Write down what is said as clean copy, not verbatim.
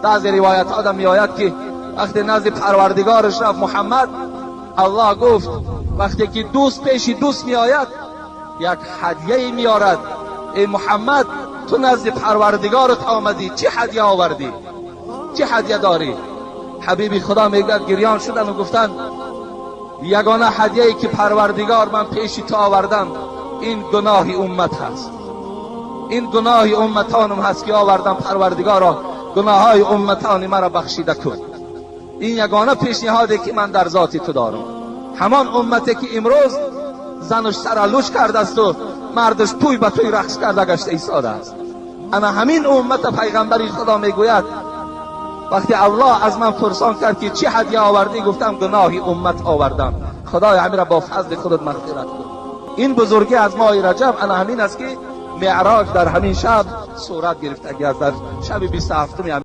بعضی روایت آدم می آید که وقتی نزد پروردگارش رفت محمد، الله گفت وقتی که دوست پیش دوست می آید یک هدیه می آرد. ای محمد تو نزد پروردگارت آمدی، چه هدیه آوردی؟ چه هدیه داری؟ حبیب خدا میگه گریان شدن و گفتن یگانه هدیه‌ای که پروردگار من پیش تو آوردم این گناه امت هست، این گناه امتانم هست که آوردم. پروردگارا گناههای امتان مرا بخشیده کن. این یگانه پیشنهادی که من در ذات تو دارم. همان امتی که امروز زنش سرالوش کرده است و مردش توی به توی رقص کرده گشته ایستاده است. انا همین امت پیغمبری خدا میگوید وقتی الله از من پرسان کرد که چه هدیه آوردی، گفتم گناه امت آوردم. خدای همین را با فضل خودت مغفرت کن. این بزرگی از ماه رجب انا همین است که معراج در همین شب صورت گرفت. اگر در شب 27